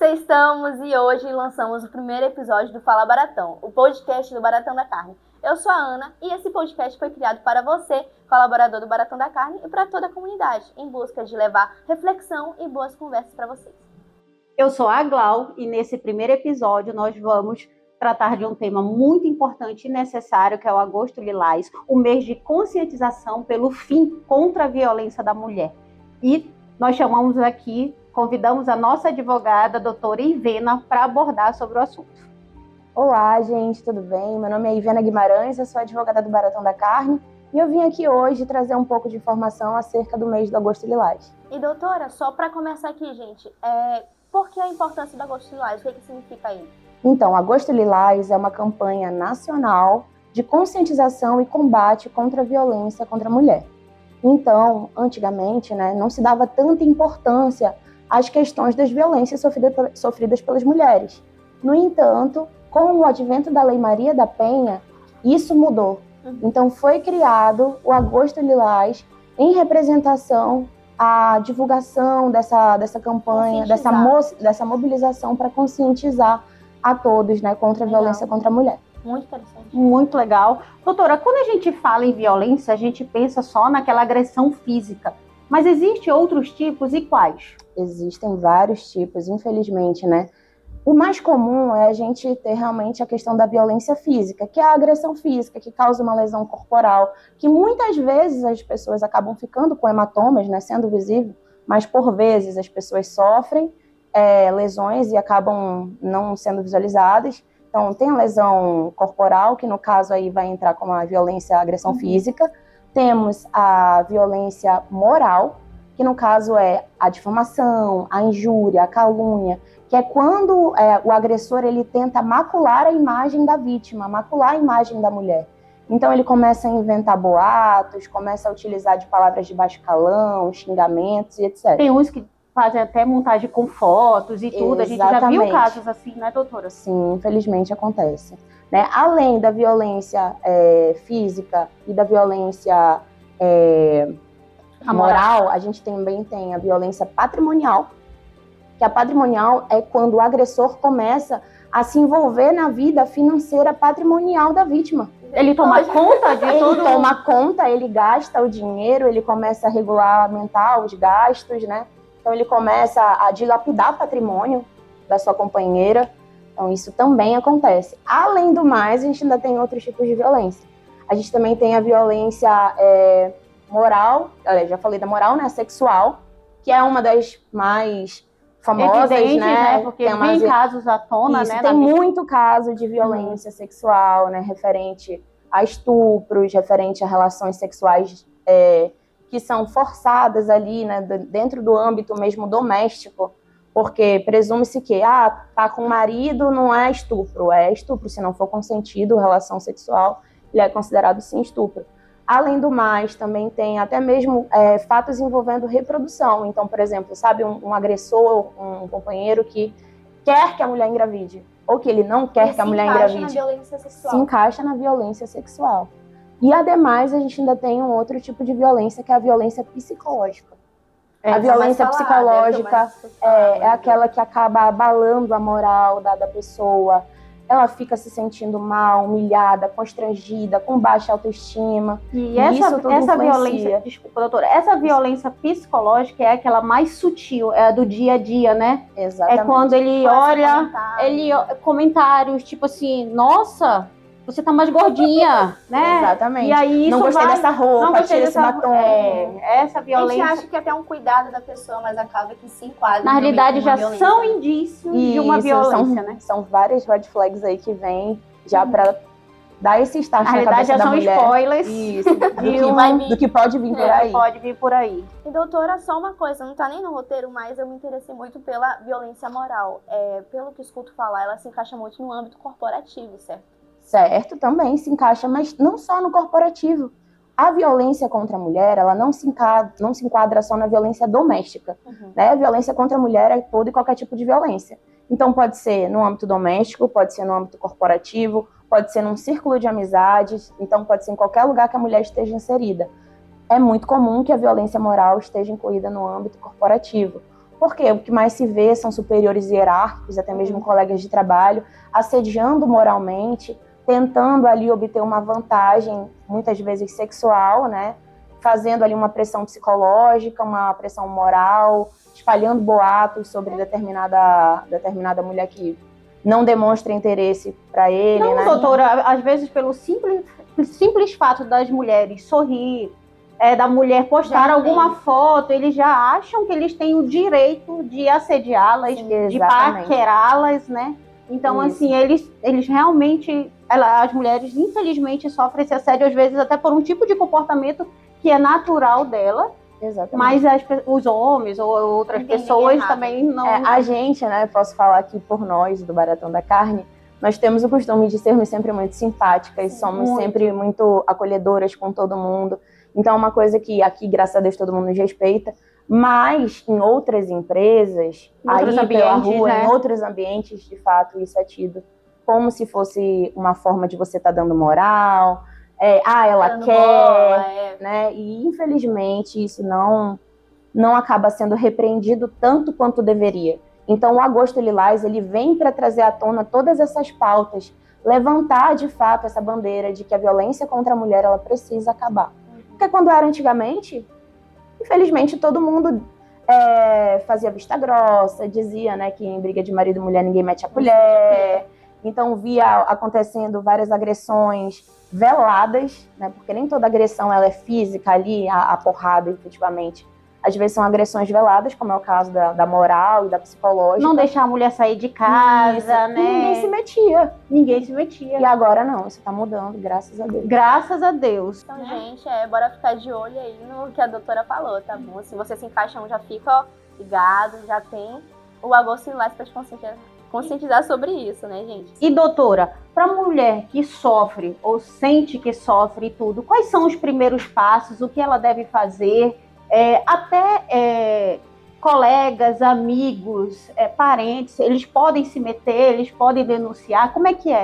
Sextamos e hoje lançamos o primeiro episódio do Fala Baratão, o podcast do Baratão da Carne. Eu sou a Ana e esse podcast foi criado para você, colaborador do Baratão da Carne, e para toda a comunidade, em busca de levar reflexão e boas conversas para vocês. Eu sou a Glau e nesse primeiro episódio nós vamos tratar de um tema muito importante e necessário, que é o Agosto Lilás, o mês de conscientização pelo fim contra a violência da mulher. E nós convidamos a nossa advogada, a doutora Ivena, para abordar sobre o assunto. Olá, gente, tudo bem? Meu nome é Ivena Guimarães, eu sou advogada do Baratão da Carne e eu vim aqui hoje trazer um pouco de informação acerca do mês do Agosto Lilás. E doutora, só para começar aqui, gente, por que a importância do Agosto Lilás? O que significa aí? Então, Agosto Lilás é uma campanha nacional de conscientização e combate contra a violência contra a mulher. Então, antigamente, não se dava tanta importância às questões das violências sofridas pelas mulheres. No entanto, com o advento da Lei Maria da Penha, isso mudou. Então, foi criado o Agosto Lilás em representação à divulgação dessa campanha, dessa mobilização para conscientizar a todos, contra a violência contra a mulher. Muito interessante. Muito legal. Doutora, quando a gente fala em violência, a gente pensa só naquela agressão física. Mas existem outros tipos e quais? Existem vários tipos, infelizmente, O mais comum é a gente ter realmente a questão da violência física, que é a agressão física, que causa uma lesão corporal, que muitas vezes as pessoas acabam ficando com hematomas, sendo visível, mas por vezes as pessoas sofrem lesões e acabam não sendo visualizadas. Então, tem a lesão corporal, que no caso aí vai entrar como a violência, a agressão física. Temos a violência moral, que no caso é a difamação, a injúria, a calúnia, que é quando o agressor ele tenta macular a imagem da vítima, macular a imagem da mulher. Então, ele começa a inventar boatos, começa a utilizar de palavras de baixo calão, xingamentos e etc. Tem uns que fazem até montagem com fotos e tudo. Exatamente. A gente já viu casos assim, doutora? Sim, infelizmente acontece. Além da violência física e da violência moral, a gente também tem a violência patrimonial, que a patrimonial é quando o agressor começa a se envolver na vida financeira patrimonial da vítima. Ele toma conta de tudo? Ele toma conta, ele gasta o dinheiro, ele começa a regulamentar os gastos, Então, ele começa a dilapidar patrimônio da sua companheira. Então, isso também acontece. Além do mais, a gente ainda tem outros tipos de violência. A gente também tem a violência moral, já falei da moral, sexual, que é uma das mais famosas, evidente, porque tem casos à tona, isso, tem muito caso de violência sexual, referente a estupros, referente a relações sexuais que são forçadas ali, dentro do âmbito mesmo doméstico, porque presume-se que, tá com o marido, não é estupro, se não for consentido, relação sexual, ele é considerado sim estupro. Além do mais, também tem até mesmo fatos envolvendo reprodução. Então, por exemplo, sabe, um agressor, um companheiro que quer que a mulher engravide, ou que ele não quer que a mulher engravide. Se encaixa na violência sexual. Se encaixa na violência sexual. E, ademais, a gente ainda tem um outro tipo de violência, que é a violência psicológica. A violência psicológica é aquela que acaba abalando a moral da pessoa. Ela fica se sentindo mal, humilhada, constrangida, com baixa autoestima. E essa violência, desculpa, doutora, essa violência psicológica é aquela mais sutil, é a do dia a dia, Exatamente. É quando ele olha, comentários tipo assim, nossa, você tá mais gordinha, Exatamente. E aí não gostei dessa roupa, tira esse batom. Essa violência. A gente acha que é até um cuidado da pessoa, mas acaba que se enquadra. Na realidade, já são indícios de uma violência, São várias red flags aí que vêm já para dar esse start na cabeça da mulher. Na realidade, já são spoilers. Isso, do que pode vir por aí. Pode vir por aí. E, doutora, só uma coisa, não tá nem no roteiro, mas eu me interessei muito pela violência moral. Pelo que escuto falar, ela se encaixa muito no âmbito corporativo, certo? Certo, também se encaixa, mas não só no corporativo. A violência contra a mulher, ela não se enquadra só na violência doméstica. A violência contra a mulher é todo e qualquer tipo de violência. Então, pode ser no âmbito doméstico, pode ser no âmbito corporativo, pode ser num círculo de amizades, então pode ser em qualquer lugar que a mulher esteja inserida. É muito comum que a violência moral esteja incluída no âmbito corporativo, Porque o que mais se vê são superiores hierárquicos, até mesmo colegas de trabalho, assediando moralmente, tentando ali obter uma vantagem, muitas vezes sexual, né? Fazendo ali uma pressão psicológica, uma pressão moral, espalhando boatos sobre determinada mulher que não demonstra interesse para ele. Não, né? doutora, às vezes pelo simples fato das mulheres sorrir, da mulher postar Já alguma tem. foto, eles já acham que eles têm o direito de assediá-las, Sim, de exatamente. paquerá-las, né? Então, Isso. assim, eles realmente, as mulheres, infelizmente, sofrem esse assédio, às vezes até por um tipo de comportamento que é natural dela, Exatamente. mas os homens ou outras Entendem pessoas errado. também não... A gente, né, posso falar aqui por nós, do Baratão da Carne, nós temos o costume de sermos sempre muito simpáticas, somos sempre muito acolhedoras com todo mundo. Então é uma coisa que aqui, graças a Deus, todo mundo nos respeita. Mas em outras empresas, aí pela rua, né? em outros ambientes, de fato, isso é tido como se fosse uma forma de você estar dando moral. Ela Dando quer, bola, né? E infelizmente isso não acaba sendo repreendido tanto quanto deveria. Então, o Agosto Lilás, ele vem para trazer à tona todas essas pautas, levantar de fato essa bandeira de que a violência contra a mulher ela precisa acabar. Porque quando era antigamente, infelizmente todo mundo fazia vista grossa, dizia, né, que em briga de marido e mulher ninguém mete a colher. Então via acontecendo várias agressões veladas, né, porque nem toda agressão ela é física ali, a porrada efetivamente. Às vezes são agressões veladas, como é o caso da moral e da psicológica. Não deixar a mulher sair de casa, Isso. né? E ninguém se metia. Ninguém se metia. E agora não, isso tá mudando, graças a Deus. Graças a Deus. Então, gente, bora ficar de olho aí no que a doutora falou, tá bom? Se você se encaixa, já fica ligado, já tem o Agosto Lilás pra te conscientizar sobre isso, né, gente? E doutora, para mulher que sofre ou sente que sofre e tudo, quais são os primeiros passos, o que ela deve fazer? Colegas, amigos, parentes, eles podem se meter, eles podem denunciar, como é que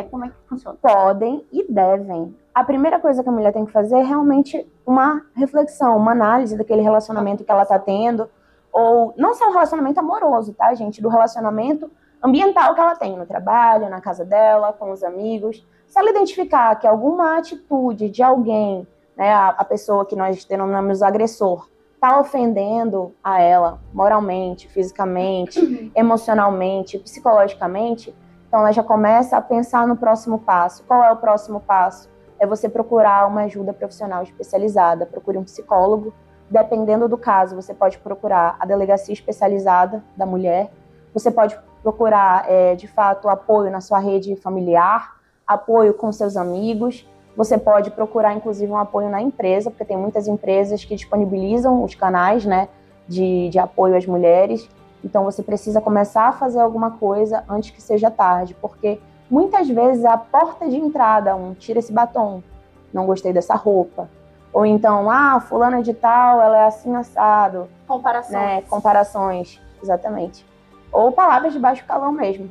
funciona? Podem e devem. A primeira coisa que a mulher tem que fazer é realmente uma reflexão, uma análise daquele relacionamento que ela está tendo, ou não só um relacionamento amoroso, tá, gente? Do relacionamento ambiental que ela tem no trabalho, na casa dela, com os amigos. Se ela identificar que alguma atitude de alguém, né, a pessoa que nós denominamos agressor, está ofendendo a ela moralmente, fisicamente, emocionalmente, psicologicamente, então ela já começa a pensar no próximo passo. Qual é o próximo passo? É você procurar uma ajuda profissional especializada, procure um psicólogo. Dependendo do caso, você pode procurar a delegacia especializada da mulher, você pode procurar, de fato, apoio na sua rede familiar, apoio com seus amigos. Você pode procurar, inclusive, um apoio na empresa, porque tem muitas empresas que disponibilizam os canais, né, de apoio às mulheres. Então, você precisa começar a fazer alguma coisa antes que seja tarde, porque muitas vezes a porta de entrada, tira esse batom, não gostei dessa roupa. Ou então, fulana de tal, ela é assim assado. Comparações. Né, comparações, exatamente. Ou palavras de baixo calão mesmo.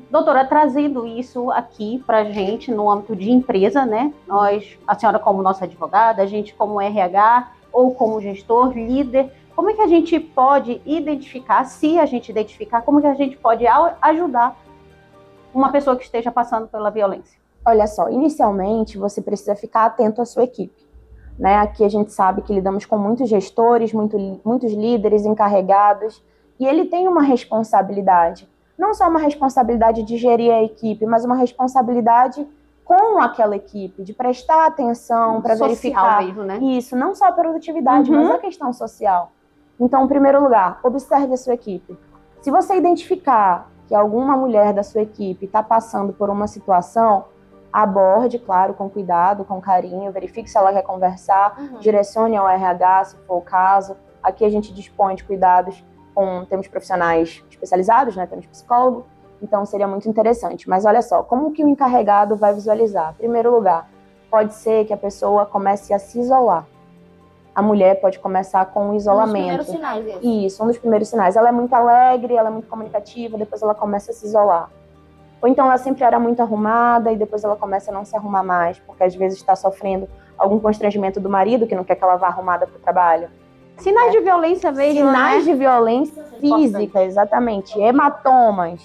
Doutora, trazendo isso aqui pra gente no âmbito de empresa, né? Nós, a senhora como nossa advogada, a gente como RH ou como gestor, líder, como é que a gente pode identificar, se a gente identificar, como que a gente pode ajudar uma pessoa que esteja passando pela violência? Olha só, inicialmente você precisa ficar atento à sua equipe. Né? Aqui a gente sabe que lidamos com muitos gestores, muitos líderes encarregados, e ele tem uma responsabilidade. Não só uma responsabilidade de gerir a equipe, mas uma responsabilidade com aquela equipe, de prestar atenção para verificar mesmo, né? Isso, não só a produtividade, mas a questão social. Então, em primeiro lugar, observe a sua equipe. Se você identificar que alguma mulher da sua equipe está passando por uma situação, aborde, claro, com cuidado, com carinho, verifique se ela quer conversar, direcione ao RH, se for o caso. Aqui a gente dispõe de cuidados temos profissionais especializados, né? Temos psicólogo, então seria muito interessante. Mas olha só, como que o encarregado vai visualizar? Em primeiro lugar, pode ser que a pessoa comece a se isolar. A mulher pode começar com um isolamento. Um dos primeiros sinais. Isso, um dos primeiros sinais. Ela é muito alegre, ela é muito comunicativa, depois ela começa a se isolar. Ou então ela sempre era muito arrumada e depois ela começa a não se arrumar mais, porque às vezes está sofrendo algum constrangimento do marido que não quer que ela vá arrumada para o trabalho. Sinais de violência mesmo, Sinais né? de violência física, exatamente. Hematomas,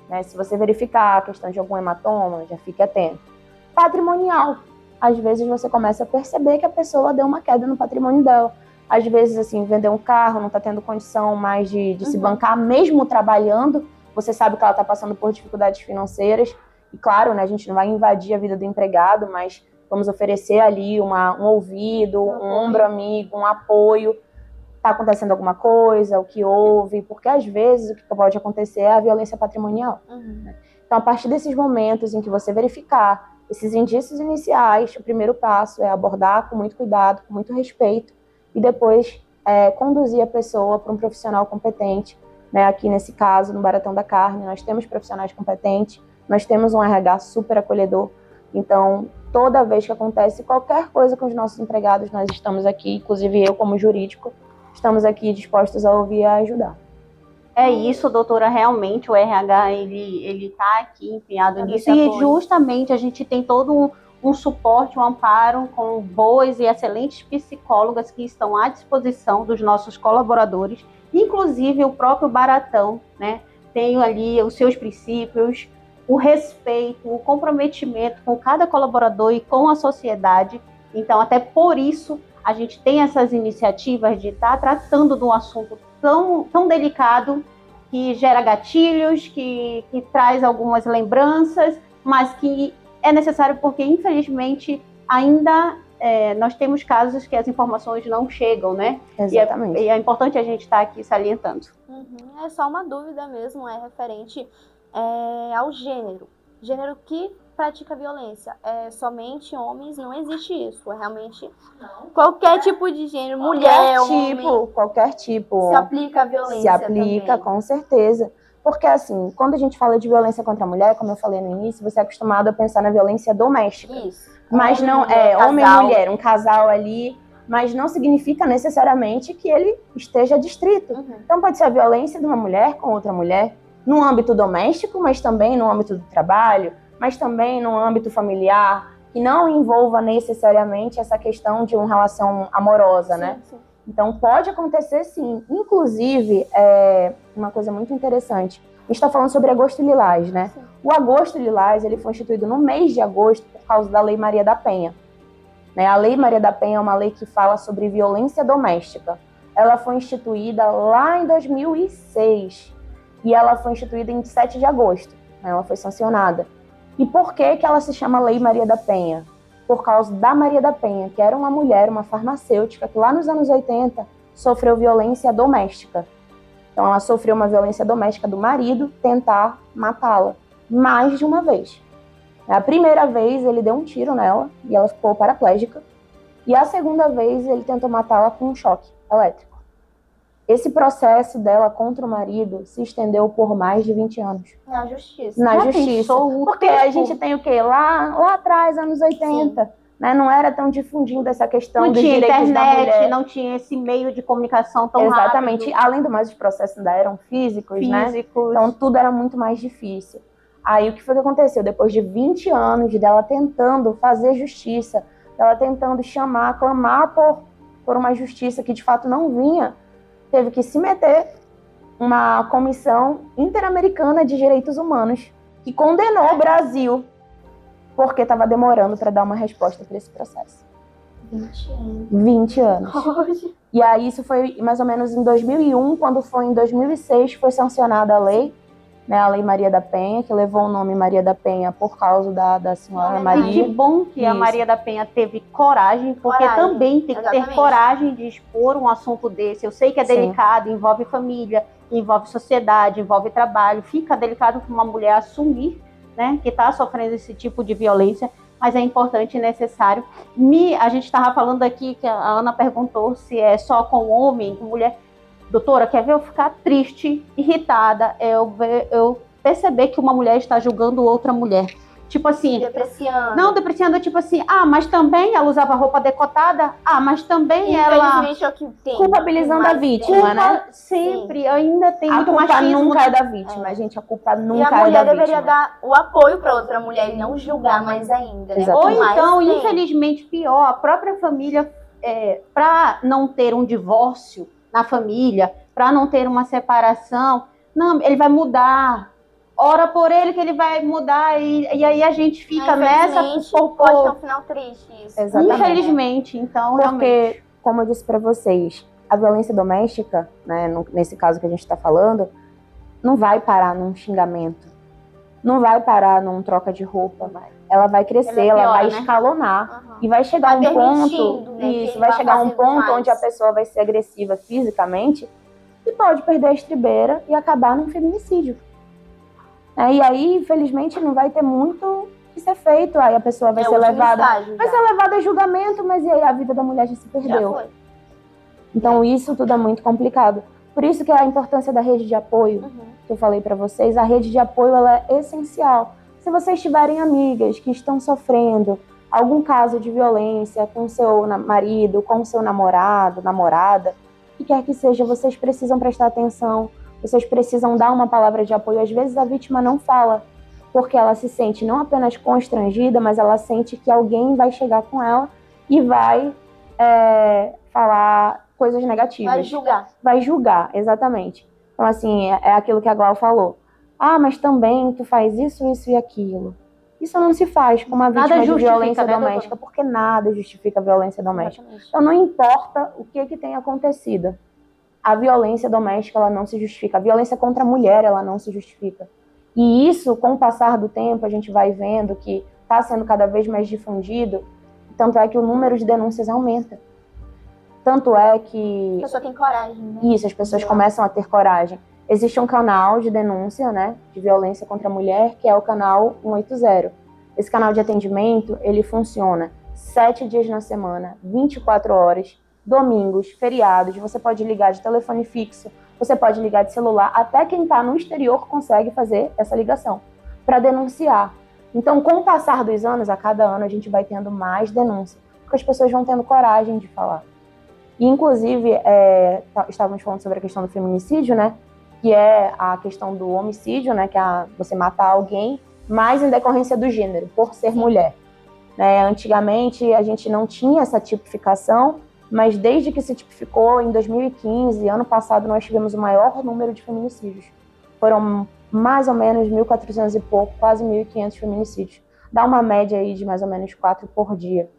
né? Se você verificar a questão de algum hematoma, já fique atento. Patrimonial. Às vezes você começa a perceber que a pessoa deu uma queda no patrimônio dela. Às vezes, assim, vendeu um carro, não está tendo condição mais de se bancar, mesmo trabalhando. Você sabe que ela está passando por dificuldades financeiras. E claro, né, a gente não vai invadir a vida do empregado, mas vamos oferecer ali um ouvido, um ombro amigo, um apoio. Está acontecendo alguma coisa, o que houve, porque às vezes o que pode acontecer é a violência patrimonial. Né? Então, a partir desses momentos em que você verificar esses indícios iniciais, o primeiro passo é abordar com muito cuidado, com muito respeito, e depois conduzir a pessoa para um profissional competente. Né? Aqui nesse caso, no Baratão da Carne, nós temos profissionais competentes, nós temos um RH super acolhedor. Então, toda vez que acontece qualquer coisa com os nossos empregados, nós estamos aqui, inclusive eu como jurídico, estamos aqui dispostos a ouvir e a ajudar. É isso, doutora, realmente o RH, ele tá aqui empenhado nisso, e justamente a gente tem todo um suporte, um amparo com boas e excelentes psicólogas que estão à disposição dos nossos colaboradores, inclusive o próprio Baratão, né, tem ali os seus princípios, o respeito, o comprometimento com cada colaborador e com a sociedade. Então, até por isso, a gente tem essas iniciativas de estar tratando de um assunto tão delicado, que gera gatilhos, que traz algumas lembranças, mas que é necessário porque, infelizmente, ainda nós temos casos que as informações não chegam, né? Exatamente. E é importante a gente estar aqui salientando. É só uma dúvida mesmo, é referente ao gênero. Gênero que pratica violência. Somente homens, não existe isso. É realmente qualquer tipo de gênero, mulher, homem. Qualquer tipo. Se aplica a violência. Se aplica, também. Com certeza. Porque, assim, quando a gente fala de violência contra a mulher, como eu falei no início, você é acostumado a pensar na violência doméstica. Isso. Mas não é homem e mulher, um casal ali, mas não significa necessariamente que ele esteja adstrito. Então pode ser a violência de uma mulher com outra mulher, no âmbito doméstico, mas também no âmbito do trabalho, mas também no âmbito familiar, que não envolva necessariamente essa questão de uma relação amorosa, sim, né? Sim. Então pode acontecer sim. Inclusive, uma coisa muito interessante, a gente está falando sobre agosto lilás, né? Sim. O agosto lilás, ele foi instituído no mês de agosto por causa da Lei Maria da Penha. Né? A Lei Maria da Penha é uma lei que fala sobre violência doméstica. Ela foi instituída lá em 2006 e ela foi instituída em 7 de agosto. Né? Ela foi sancionada. E por que ela se chama Lei Maria da Penha? Por causa da Maria da Penha, que era uma mulher, uma farmacêutica, que lá nos anos 80 sofreu violência doméstica. Então ela sofreu uma violência doméstica do marido tentar matá-la mais de uma vez. A primeira vez ele deu um tiro nela e ela ficou paraplégica. E a segunda vez ele tentou matá-la com um choque elétrico. Esse processo dela contra o marido se estendeu por mais de 20 anos. Na justiça. Na justiça. Porque a gente tem o quê? Lá atrás, anos 80. Né? Não era tão difundindo essa questão dos direitos da mulher. Não tinha internet, não tinha esse meio de comunicação tão rápido. Exatamente. Além do mais, os processos ainda eram físicos, né? Então tudo era muito mais difícil. Aí o que foi que aconteceu? Depois de 20 anos dela tentando fazer justiça, dela tentando chamar, clamar por uma justiça que de fato não vinha, teve que se meter uma comissão interamericana de direitos humanos que condenou o Brasil porque estava demorando para dar uma resposta para esse processo. 20 anos. 20 anos. E aí isso foi mais ou menos em 2001, quando foi em 2006 foi sancionada a lei, né, a Lei Maria da Penha, que levou o nome Maria da Penha por causa da senhora Maria. E que bom que a Maria da Penha teve coragem, porque também tem que ter coragem de expor um assunto desse. Eu sei que é delicado, envolve família, envolve sociedade, envolve trabalho. Fica delicado para uma mulher assumir, né, que está sofrendo esse tipo de violência, mas é importante e necessário. A gente estava falando aqui, que a Ana perguntou se é só com homem, com mulher. Doutora, quer ver eu ficar triste, irritada, eu perceber que uma mulher está julgando outra mulher. Tipo assim... Depreciando. Não, depreciando, tipo assim, mas também ela usava roupa decotada, mas também ela... Infelizmente é o que tem. Culpabilizando a vítima, né? Sempre, ainda tem muito machismo. A culpa nunca é da vítima, gente, a culpa nunca é da vítima. E a mulher deveria dar o apoio para outra mulher e não julgar mais ainda, né? Ou então, infelizmente, pior, a própria família para não ter um divórcio na família, para não ter uma separação, não, ele vai mudar. Ora por ele que ele vai mudar e aí a gente fica nessa... Pode ter um final triste isso. Exatamente. Infelizmente, então, Porque, realmente... como eu disse para vocês, a violência doméstica, né, nesse caso que a gente está falando, não vai parar num xingamento, não vai parar num troca de roupa, ela vai crescer, ela vai escalonar e vai chegar um ponto, vai chegar um ponto onde a pessoa vai ser agressiva fisicamente e pode perder a estribeira e acabar num feminicídio. E aí, infelizmente, não vai ter muito que ser feito, aí a pessoa vai ser levada a julgamento, mas e aí a vida da mulher já se perdeu. Então isso tudo é muito complicado. Por isso que a importância da rede de apoio, que eu falei para vocês, a rede de apoio ela é essencial. Se vocês tiverem amigas que estão sofrendo algum caso de violência com o seu marido, com o seu namorado, namorada, o que quer que seja, vocês precisam prestar atenção, vocês precisam dar uma palavra de apoio. Às vezes a vítima não fala, porque ela se sente não apenas constrangida, mas ela sente que alguém vai chegar com ela e vai falar coisas negativas. Vai julgar, exatamente. Então, assim, é aquilo que a Glau falou. Ah, mas também tu faz isso, isso e aquilo. Isso não se faz com uma vítima de violência doméstica, porque nada justifica a violência doméstica. Então, não importa o que tenha acontecido. A violência doméstica, ela não se justifica. A violência contra a mulher, ela não se justifica. E isso, com o passar do tempo, a gente vai vendo que está sendo cada vez mais difundido. Tanto é que o número de denúncias aumenta. Tanto é que... A pessoa tem coragem, né? Isso, as pessoas começam a ter coragem. Existe um canal de denúncia, né, de violência contra a mulher, que é o canal 180. Esse canal de atendimento, ele funciona 7 dias na semana, 24 horas, domingos, feriados. Você pode ligar de telefone fixo, você pode ligar de celular. Até quem está no exterior consegue fazer essa ligação para denunciar. Então, com o passar dos anos, a cada ano, a gente vai tendo mais denúncia, porque as pessoas vão tendo coragem de falar. E, inclusive, estávamos falando sobre a questão do feminicídio, né? Que é a questão do homicídio, né? Que é você matar alguém, mas em decorrência do gênero, por ser mulher. Antigamente, a gente não tinha essa tipificação, mas desde que se tipificou, em 2015, ano passado, nós tivemos o maior número de feminicídios. Foram mais ou menos 1.400 e pouco, quase 1.500 feminicídios. Dá uma média aí de mais ou menos 4 por dia.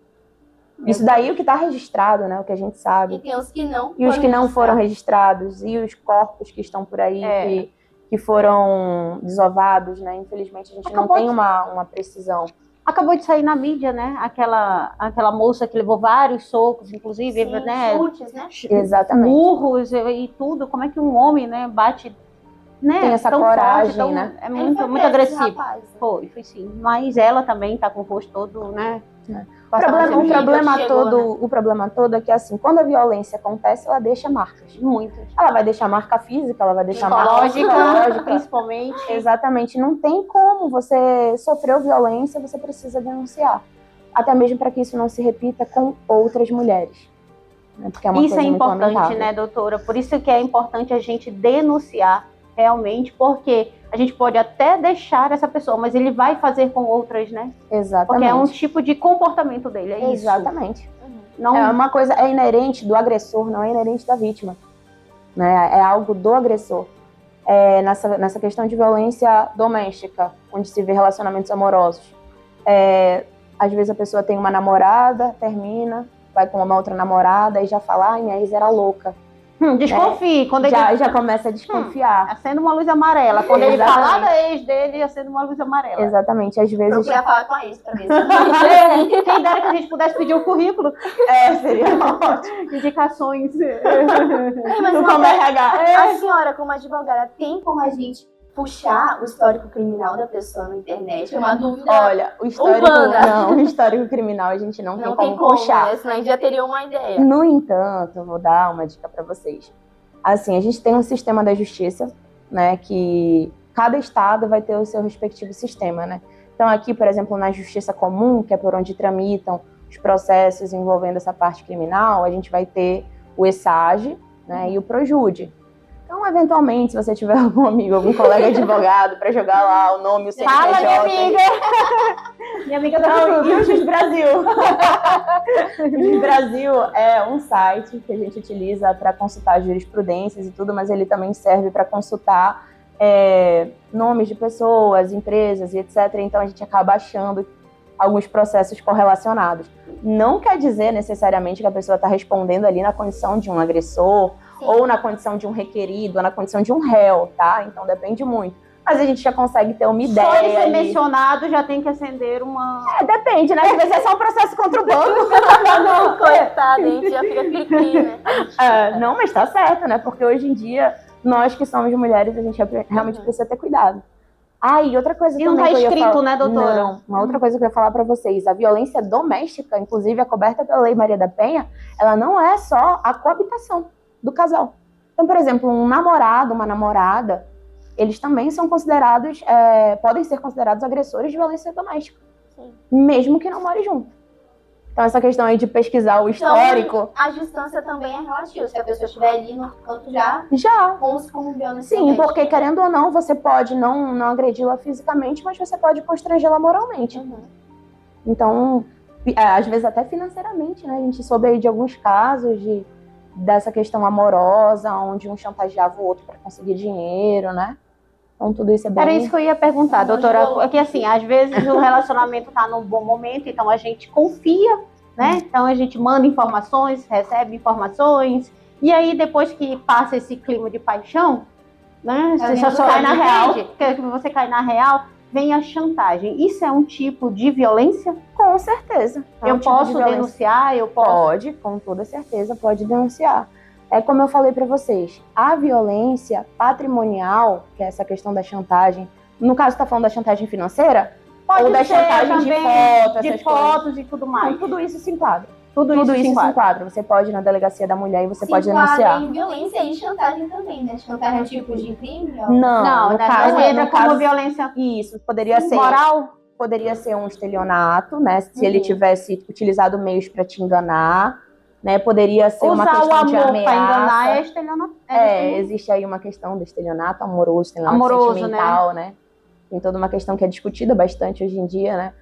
Isso daí o que está registrado, né? O que a gente sabe. E tem os que não E os que não foram registrados, e os corpos que estão por aí, que foram desovados, né? Infelizmente a gente não tem uma precisão. Acabou de sair na mídia, né? Aquela moça que levou vários socos, inclusive, sim, né? Chutes, né? Exatamente. Murros e tudo. Como é que um homem, né, bate, né? Tem essa tão coragem, forte, né? É muito agressivo. Foi sim. Mas ela também tá com o rosto todo, né? O problema todo é que, assim, quando a violência acontece, ela deixa marcas. Muitas. Ela vai deixar marca física, ela vai deixar marca psicológica, principalmente. Exatamente. Não tem como. Você sofreu violência, você precisa denunciar. Até mesmo para que isso não se repita com outras mulheres. Né? Porque é uma isso coisa é muito importante, lamentável. né, doutora? Por isso que é importante a gente denunciar realmente, porque a gente pode até deixar essa pessoa, mas ele vai fazer com outras, né? Exatamente. Porque é um tipo de comportamento dele, é isso. Exatamente. Não... É uma coisa, é inerente do agressor, não é inerente da vítima. Né? É algo do agressor. Nessa questão de violência doméstica, onde se vê relacionamentos amorosos. Às vezes a pessoa tem uma namorada, termina, vai com uma outra namorada e já fala, ai, minha ex era louca. Desconfie. Quando ele já começa a desconfiar. Acende uma luz amarela. Quando ele falar da ex dele, acende uma luz amarela. Exatamente. Às vezes... Procurar falar com a ex pra ver. Quem dera que a gente pudesse pedir o currículo. Seria ótimo. Indicações. Mas como RH. A senhora, como advogada, tem como a gente puxar o histórico criminal da pessoa na internet? É uma dúvida. Olha, o histórico criminal a gente não tem como puxar. Né? Senão a gente já teria uma ideia. No entanto, eu vou dar uma dica para vocês. Assim, a gente tem um sistema da justiça, né, que cada estado vai ter o seu respectivo sistema, né? Então aqui, por exemplo, na justiça comum, que é por onde tramitam os processos envolvendo essa parte criminal, a gente vai ter o ESAGE, né, e o PROJUDE. Então, eventualmente, se você tiver algum amigo, algum colega advogado para jogar lá o nome, o CNPJ... Fala, minha amiga! Minha amiga tá Não, tudo. e o Juiz Brasil? O Juiz Brasil é um site que a gente utiliza para consultar jurisprudências e tudo, mas ele também serve para consultar nomes de pessoas, empresas e etc. Então, a gente acaba achando alguns processos correlacionados. Não quer dizer necessariamente que a pessoa está respondendo ali na condição de um agressor, sim, ou na condição de um requerido, ou na condição de um réu, tá? Então depende muito. Mas a gente já consegue ter uma ideia. Só de ser mencionado já tem que acender uma... Depende, né? Às vezes é só um processo contra o banco. Não, coitado, a gente já fica cri-cri, né? Não, mas tá certo, né? Porque hoje em dia, nós que somos mulheres, a gente realmente precisa ter cuidado. E outra coisa e também não tá escrito, né, doutora? Não, uma outra coisa que eu ia falar para vocês, a violência doméstica, inclusive a coberta pela Lei Maria da Penha, ela não é só a coabitação do casal. Então, por exemplo, um namorado, uma namorada, eles também são considerados, podem ser considerados agressores de violência doméstica, sim, mesmo que não morem junto. Então, essa questão aí de pesquisar o histórico... Então, a distância também é relativa. Se a pessoa estiver ali no canto já... como violência Sim, doméstica. Porque, querendo ou não, você pode não agredi-la fisicamente, mas você pode constrangê-la moralmente. Uhum. Então, às vezes até financeiramente, né? A gente soube aí de alguns casos dessa questão amorosa, onde um chantageava o outro para conseguir dinheiro, né? Então, tudo isso é bem... Era isso que eu ia perguntar, doutora. Porque, assim, às vezes o relacionamento está num bom momento, então a gente confia, né? Então a gente manda informações, recebe informações, e aí depois que passa esse clima de paixão, né? Você só cai na real, você cai na real, vem a chantagem. Isso é um tipo de violência? Com certeza. Eu posso denunciar? Eu posso? Pode, com toda certeza, pode denunciar. É como eu falei para vocês, a violência patrimonial, que é essa questão da chantagem, no caso está falando da chantagem financeira? Pode ou da chantagem de fotos e tudo mais. Então, tudo isso se enquadra. Tudo isso se enquadra. Você pode ir na delegacia da mulher e você pode denunciar. Em violência e chantagem também, né? Chantagem é tipo de crime? Não, no caso, entra como violência. Isso, poderia ser moral. Poderia ser um estelionato, né? Se ele tivesse utilizado meios para te enganar. Né, poderia ser uma questão de ameaça. Para enganar é estelionato. Existe aí uma questão do estelionato amoroso, estelionato sentimental, né? Tem toda uma questão que é discutida bastante hoje em dia, né?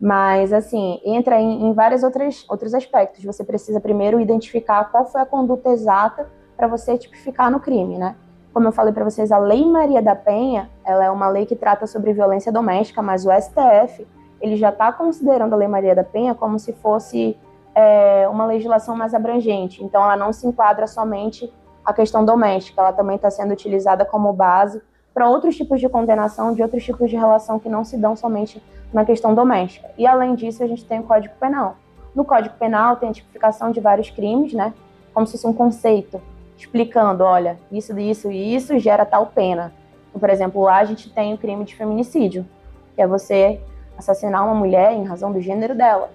Mas, assim, entra em vários outros aspectos. Você precisa primeiro identificar qual foi a conduta exata para você tipificar no crime, né? Como eu falei para vocês, a Lei Maria da Penha, ela é uma lei que trata sobre violência doméstica, mas o STF, ele já está considerando a Lei Maria da Penha como se fosse uma legislação mais abrangente. Então, ela não se enquadra somente a questão doméstica, ela também está sendo utilizada como base para outros tipos de condenação, de outros tipos de relação que não se dão somente na questão doméstica. E, além disso, a gente tem o Código Penal. No Código Penal tem a tipificação de vários crimes, né? Como se fosse um conceito, explicando, olha, isso, isso e isso gera tal pena. Então, por exemplo, lá a gente tem o crime de feminicídio, que é você assassinar uma mulher em razão do gênero dela.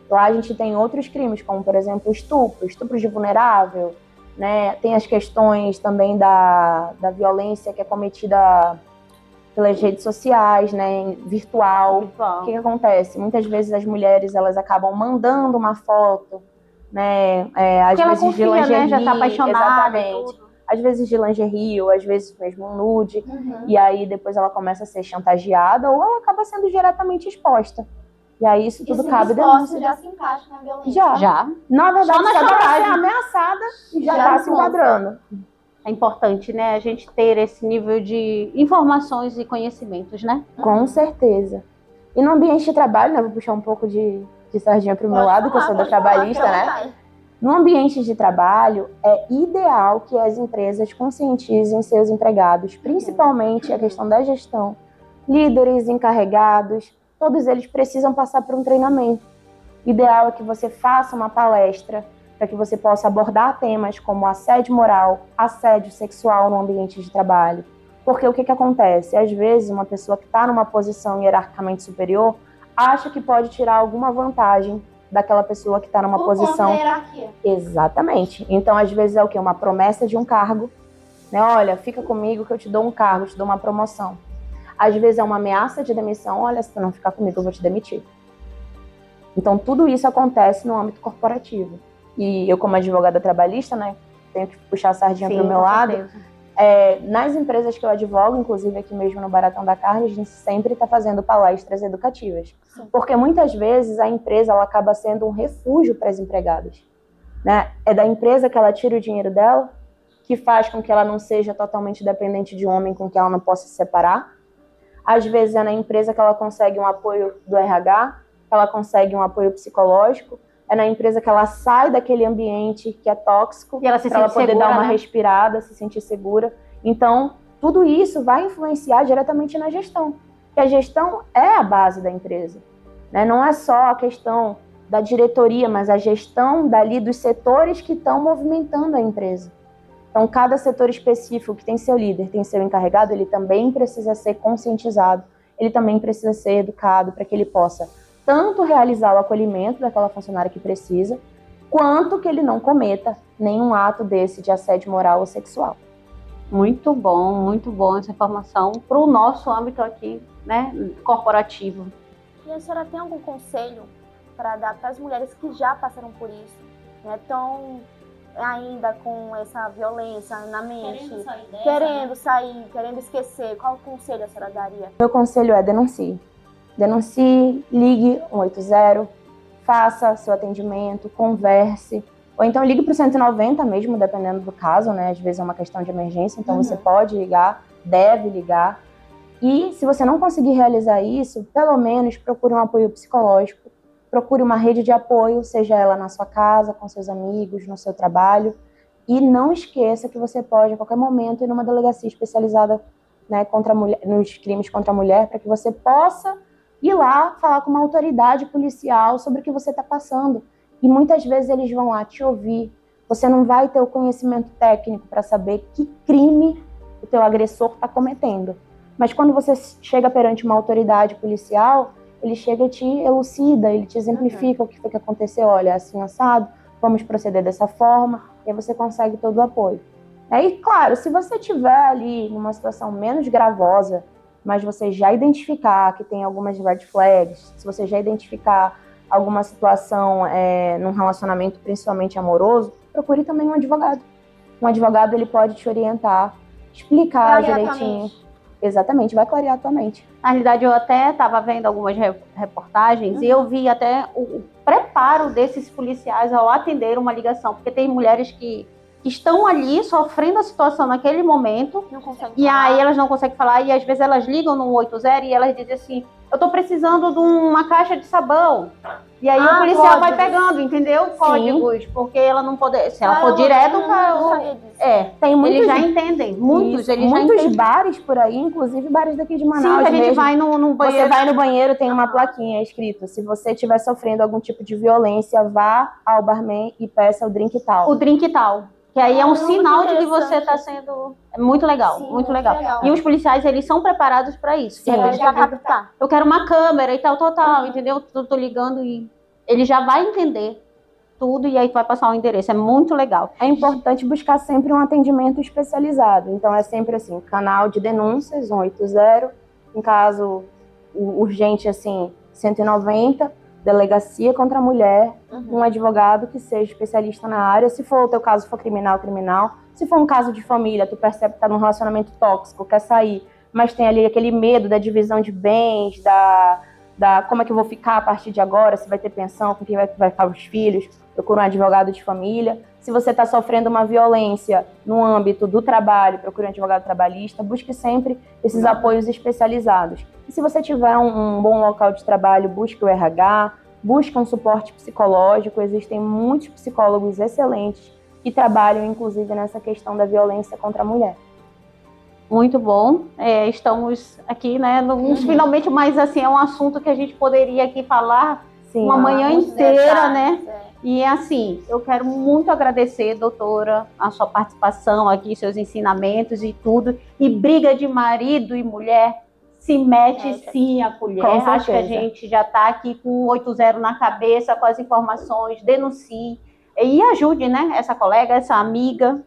Lá a gente tem outros crimes, como, por exemplo, estupro de vulnerável, né? Tem as questões também da violência que é cometida pelas redes sociais, né? Virtual. O que acontece? Muitas vezes as mulheres, elas acabam mandando uma foto, né? Às vezes confia, de lingerie, né? Já tá apaixonada. Exatamente. Às vezes de lingerie, ou às vezes mesmo um nude. Uhum. E aí depois ela começa a ser chantageada, ou ela acaba sendo diretamente exposta. E aí isso tudo cabe denúncia. Já se encaixa na violência. Já. Na verdade, só ela ser ameaçada e já está se enquadrando. É importante, né, a gente ter esse nível de informações e conhecimentos, né? Com certeza. E no ambiente de trabalho, né, vou puxar um pouco de sardinha para o meu lado, que eu sou da trabalhista, né? No ambiente de trabalho, é ideal que as empresas conscientizem seus empregados, principalmente a questão da gestão, líderes, encarregados, todos eles precisam passar por um treinamento. O ideal é que você faça uma palestra para que você possa abordar temas como assédio moral, assédio sexual no ambiente de trabalho. Porque o que acontece? Às vezes, uma pessoa que está numa posição hierarquicamente superior acha que pode tirar alguma vantagem daquela pessoa que está numa posição... hierarquia. Exatamente. Então, às vezes, é o quê? Uma promessa de um cargo. Né? Olha, fica comigo que eu te dou um cargo, eu te dou uma promoção. Às vezes é uma ameaça de demissão, olha, se tu não ficar comigo, eu vou te demitir. Então, tudo isso acontece no âmbito corporativo. E eu, como advogada trabalhista, né, tenho que puxar a sardinha para o meu lado. Nas empresas que eu advogo, inclusive aqui mesmo no Baratão da Carne, a gente sempre está fazendo palestras educativas. Sim. Porque muitas vezes a empresa ela acaba sendo um refúgio para as empregadas. Né? É da empresa que ela tira o dinheiro dela, que faz com que ela não seja totalmente dependente de um homem com quem ela não possa se separar. Às vezes é na empresa que ela consegue um apoio do RH, que ela consegue um apoio psicológico. É na empresa que ela sai daquele ambiente que é tóxico, E ela se para ela sente poder segura, dar uma né? respirada, se sentir segura. Então, tudo isso vai influenciar diretamente na gestão. Porque a gestão é a base da empresa. Né? Não é só a questão da diretoria, mas a gestão dali dos setores que estão movimentando a empresa. Então, cada setor específico que tem seu líder, tem seu encarregado, ele também precisa ser conscientizado, ele também precisa ser educado para que ele possa tanto realizar o acolhimento daquela funcionária que precisa, quanto que ele não cometa nenhum ato desse de assédio moral ou sexual. Muito bom essa informação para o nosso âmbito aqui, né, corporativo. E a senhora tem algum conselho para dar para as mulheres que já passaram por isso, né, estão ainda com essa violência na mente, querendo sair, querendo esquecer? Qual conselho a senhora daria? Meu conselho é denuncie. Denuncie, ligue 180, faça seu atendimento, converse. Ou então ligue para o 190 mesmo, dependendo do caso, né? Às vezes é uma questão de emergência, então você pode ligar, deve ligar. E se você não conseguir realizar isso, pelo menos procure um apoio psicológico, procure uma rede de apoio, seja ela na sua casa, com seus amigos, no seu trabalho. E não esqueça que você pode, a qualquer momento, ir numa delegacia especializada, né, contra a mulher, nos crimes contra a mulher, para que você possa ir lá falar com uma autoridade policial sobre o que você está passando. E muitas vezes eles vão lá te ouvir. Você não vai ter o conhecimento técnico para saber que crime o teu agressor está cometendo. Mas quando você chega perante uma autoridade policial, ele chega e te elucida, ele te exemplifica o que foi que aconteceu. Olha, assim, assado, vamos proceder dessa forma, e aí você consegue todo o apoio. E claro, se você estiver ali numa situação menos gravosa, mas você já identificar que tem algumas red flags, se você já identificar alguma situação num relacionamento principalmente amoroso, procure também um advogado. Um advogado, ele pode te orientar, explicar direitinho. Exatamente, vai clarear a tua mente. Na realidade, eu até estava vendo algumas reportagens e eu vi até o preparo desses policiais ao atender uma ligação, porque tem mulheres que estão ali sofrendo a situação naquele momento e aí elas não conseguem falar e às vezes elas ligam no 180 e elas dizem assim, eu tô precisando de uma caixa de sabão. E aí o policial vai pegando, entendeu? Códigos, porque ela não pode, se ela for direto, tem muitos, eles já entendem, muitos bares por aí, inclusive bares daqui de Manaus. Sim, que a gente mesmo. vai no banheiro. Você vai no banheiro, tem uma plaquinha escrito, se você estiver sofrendo algum tipo de violência, vá ao barman e peça o drink tal. O drink tal. Que aí é um sinal de que você está sendo... muito legal, sim, muito legal. E os policiais, eles são preparados para isso. Sim, eles já captar. Eu quero uma câmera e tal, entendeu? Tô ligando e ele já vai entender tudo e aí vai passar o endereço. É muito legal. É importante buscar sempre um atendimento especializado. Então é sempre assim, canal de denúncias, 180, em caso urgente, assim, 190, delegacia contra a mulher, um advogado que seja especialista na área. Se for o teu caso for criminal. Se for um caso de família, tu percebe que tá num relacionamento tóxico, quer sair, mas tem ali aquele medo da divisão de bens, da como é que eu vou ficar a partir de agora, se vai ter pensão, com quem vai ficar os filhos, procura um advogado de família. Se você está sofrendo uma violência no âmbito do trabalho, procure um advogado trabalhista, busque sempre esses apoios especializados. E se você tiver um bom local de trabalho, busque o RH, busque um suporte psicológico. Existem muitos psicólogos excelentes que trabalham, inclusive, nessa questão da violência contra a mulher. Muito bom. Estamos aqui, né, finalmente, mas assim, é um assunto que a gente poderia aqui falar uma manhã inteira, né? E assim, eu quero muito agradecer, doutora, a sua participação aqui, seus ensinamentos e tudo. E briga de marido e mulher se mete sim a colher. Acho que a gente já está aqui com 80 na cabeça, com as informações, denuncie e ajude, né, essa colega, essa amiga.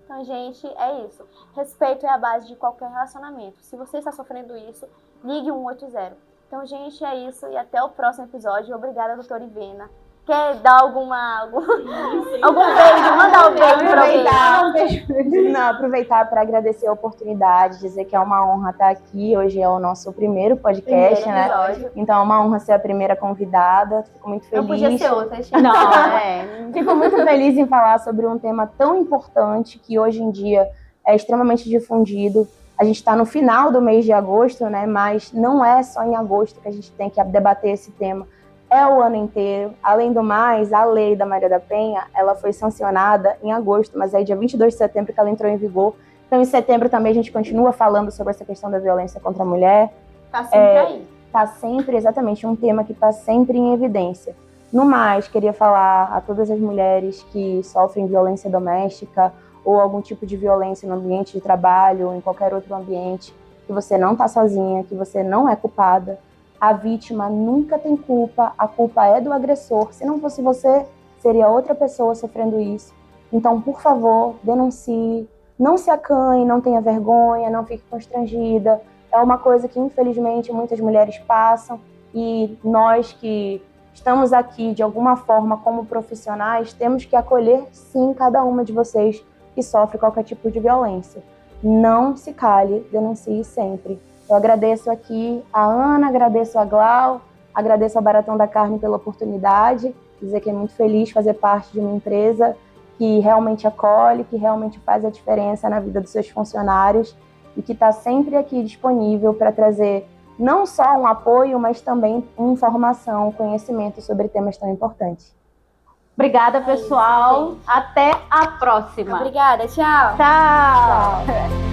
Então, gente, é isso. Respeito é a base de qualquer relacionamento. Se você está sofrendo isso, ligue 180. Então, gente, é isso. E até o próximo episódio. Obrigada, doutora Ivena. Quer dar algum beijo? Mandar um beijo pra alguém. Não, aproveitar para agradecer a oportunidade, dizer que é uma honra estar aqui. Hoje é o nosso primeiro podcast, né? Então é uma honra ser a primeira convidada. Fico muito feliz. Não podia ser outra, Fico muito feliz em falar sobre um tema tão importante que hoje em dia é extremamente difundido. A gente está no final do mês de agosto, né? Mas não é só em agosto que a gente tem que debater esse tema. É o ano inteiro. Além do mais, a lei da Maria da Penha, ela foi sancionada em agosto, mas é dia 22 de setembro que ela entrou em vigor. Então, em setembro também a gente continua falando sobre essa questão da violência contra a mulher. Tá sempre aí. Tá sempre, exatamente, um tema que está sempre em evidência. No mais, queria falar a todas as mulheres que sofrem violência doméstica ou algum tipo de violência no ambiente de trabalho ou em qualquer outro ambiente, que você não está sozinha, que você não é culpada. A vítima nunca tem culpa, a culpa é do agressor. Se não fosse você, seria outra pessoa sofrendo isso. Então, por favor, denuncie, não se acanhe, não tenha vergonha, não fique constrangida. É uma coisa que, infelizmente, muitas mulheres passam e nós que estamos aqui, de alguma forma, como profissionais, temos que acolher, sim, cada uma de vocês que sofre qualquer tipo de violência. Não se cale, denuncie sempre. Eu agradeço aqui a Ana, agradeço a Glau, agradeço ao Baratão da Carne pela oportunidade, dizer que é muito feliz fazer parte de uma empresa que realmente acolhe, que realmente faz a diferença na vida dos seus funcionários e que está sempre aqui disponível para trazer não só um apoio, mas também informação, conhecimento sobre temas tão importantes. Obrigada, pessoal. Até a próxima. Obrigada, tchau. Tchau.